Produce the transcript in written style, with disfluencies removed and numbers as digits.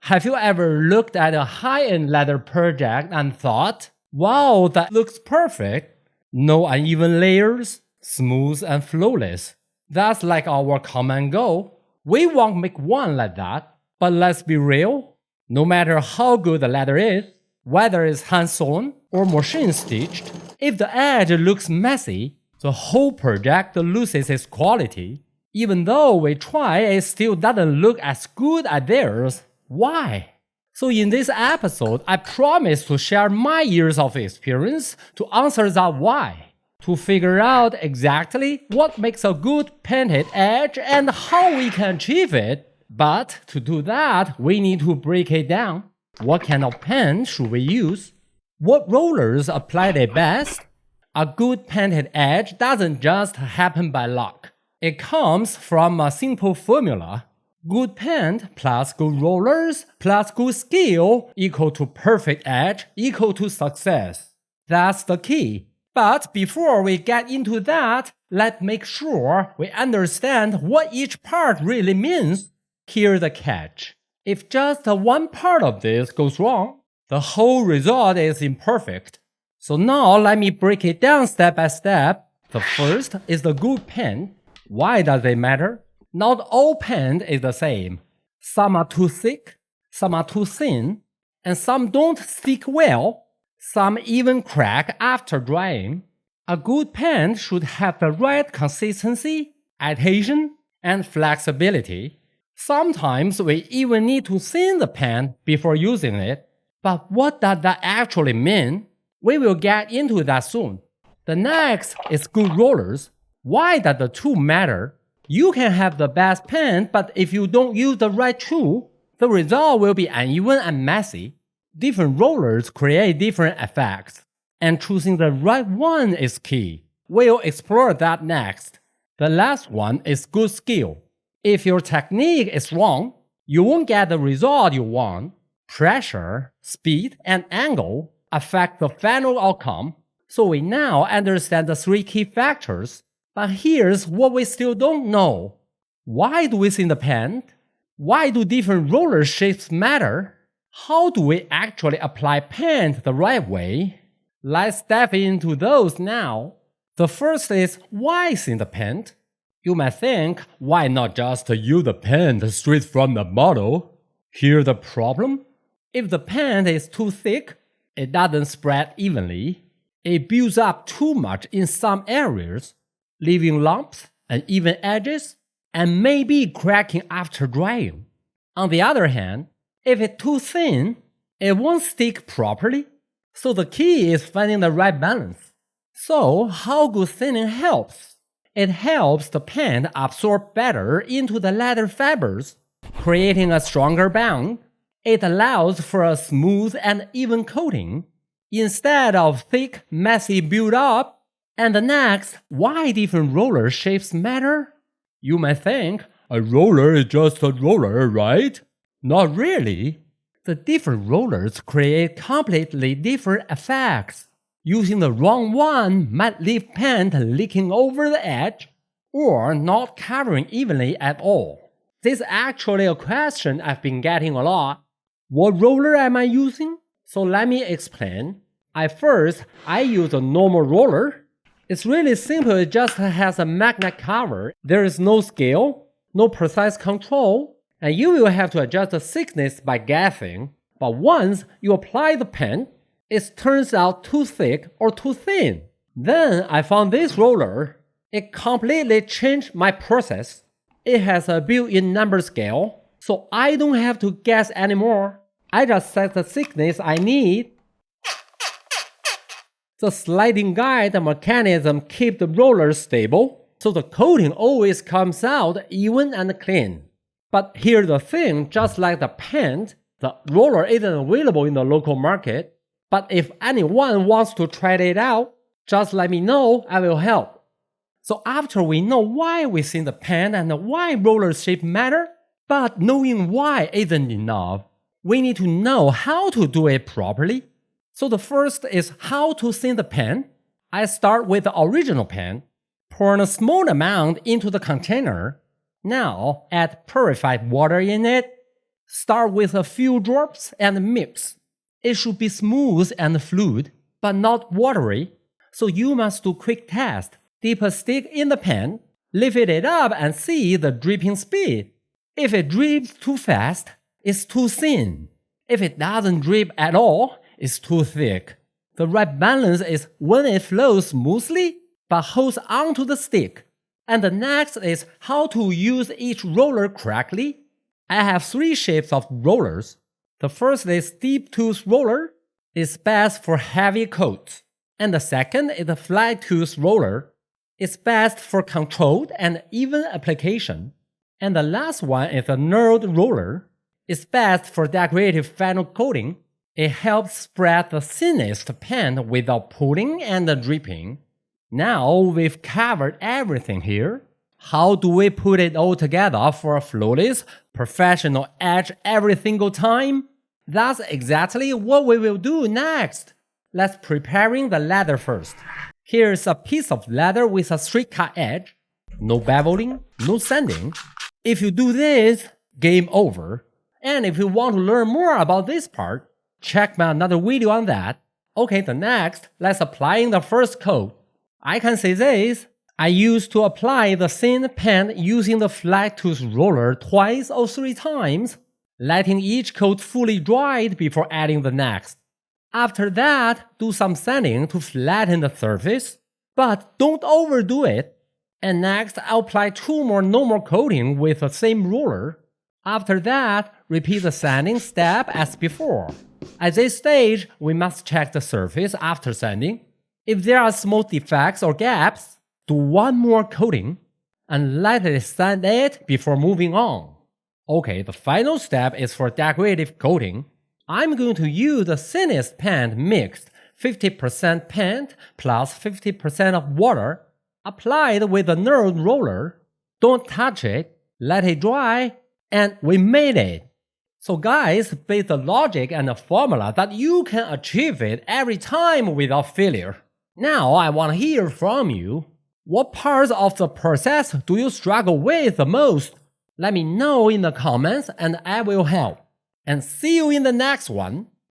Have you ever looked at a high-end leather project and thought, wow, that looks perfect? No uneven layers, smooth and flawless. That's like our common goal. We won't make one like that. But let's be real, no matter how good the leather is, whether it's hand-sewn or machine-stitched, if the edge looks messy, the whole project loses its quality. Even though we try, it still doesn't look as good as theirs. Why? So in this episode, I promise to share my years of experience to answer that why, to figure out exactly what makes a good painted edge and how we can achieve it. But to do that, we need to break it down. What kind of paint should we use? What rollers apply the best? A good painted edge doesn't just happen by luck. It comes from a simple formula. Good paint plus good rollers plus good skill equal to perfect edge equal to success. That's the key. But before we get into that, let's make sure we understand what each part really means. Here's the catch. If just one part of this goes wrong, the whole result is imperfect. So now let me break it down step by step. The first is the good paint. Why does it matter? Not all paint is the same. Some are too thick, some are too thin, and some don't stick well. Some even crack after drying. A good paint should have the right consistency, adhesion, and flexibility. Sometimes we even need to thin the paint before using it. But what does that actually mean? We will get into that soon. The next is good rollers. Why does the tool matter? You can have the best paint, but if you don't use the right tool, the result will be uneven and messy. Different rollers create different effects, and choosing the right one is key. We'll explore that next. The last one is good skill. If your technique is wrong, you won't get the result you want. Pressure, speed, and angle affect the final outcome. So we now understand the three key factors. But here's what we still don't know. Why do we thin the paint? Why do different roller shapes matter? How do we actually apply paint the right way? Let's dive into those now. The first is why thin the paint? You might think, why not just use the paint straight from the bottle? Here's the problem. If the paint is too thick, it doesn't spread evenly. It builds up too much in some areas, leaving lumps, uneven edges, and maybe cracking after drying. On the other hand, if it's too thin, it won't stick properly. So the key is finding the right balance. So how good thinning helps? It helps the paint absorb better into the leather fibers, creating a stronger bond. It allows for a smooth and even coating, instead of thick, messy build-up. And the next, why different roller shapes matter? You might think, a roller is just a roller, right? Not really. The different rollers create completely different effects. Using the wrong one might leave paint leaking over the edge, or not covering evenly at all. This is actually a question I've been getting a lot. What roller am I using? So let me explain. At first, I use a normal roller. It's really simple, it just has a magnet cover. There is no scale, no precise control, and you will have to adjust the thickness by guessing. But once you apply the paint, it turns out too thick or too thin. Then I found this roller. It completely changed my process. It has a built-in number scale, so I don't have to guess anymore. I just set the thickness I need. The sliding guide mechanism keeps the roller stable, so the coating always comes out even and clean. But here's the thing, just like the paint, the roller isn't available in the local market. But if anyone wants to try it out, just let me know, I will help. So after we know why we thin the paint and why roller shape matter, but knowing why isn't enough. We need to know how to do it properly. So the first is how to thin the paint. I start with the original paint, pour a small amount into the container. Now add purified water in it. Start with a few drops and mix. It should be smooth and fluid, but not watery. So you must do quick test. Dip a stick in the pan, lift it up and see the dripping speed. If it drips too fast, it's too thin. If it doesn't drip at all, it's too thick. The right balance is when it flows smoothly, but holds onto the stick. And the next is how to use each roller correctly. I have 3 shapes of rollers. The first is deep tooth roller. It's best for heavy coats. And the second is the flat tooth roller. It's best for controlled and even application. And the last one is a knurled roller. It's best for decorative final coating. It helps spread the thinnest paint without pulling and dripping. Now we've covered everything here. How do we put it all together for a flawless, professional edge every single time? That's exactly what we will do next. Let's preparing the leather first. Here's a piece of leather with a straight cut edge. No beveling, no sanding. If you do this, game over. And if you want to learn more about this part, check my another video on that. Okay, the next, let's applying the first coat. I can say this. I used to apply the thin paint using the flat tooth roller twice or 3 times, letting each coat fully dry before adding the next. After that, do some sanding to flatten the surface, but don't overdo it. And next, I'll apply 2 more normal coating with the same roller. After that, repeat the sanding step as before. At this stage, we must check the surface after sanding. If there are small defects or gaps, do 1 more coating and lightly sand it before moving on. Okay, the final step is for decorative coating. I'm going to use the thinnest paint mixed, 50% paint plus 50% of water, applied with a knurled roller. Don't touch it, let it dry, and we made it. So guys, based the logic and the formula that you can achieve it every time without failure. Now I want to hear from you. What parts of the process do you struggle with the most? Let me know in the comments and I will help. And see you in the next one.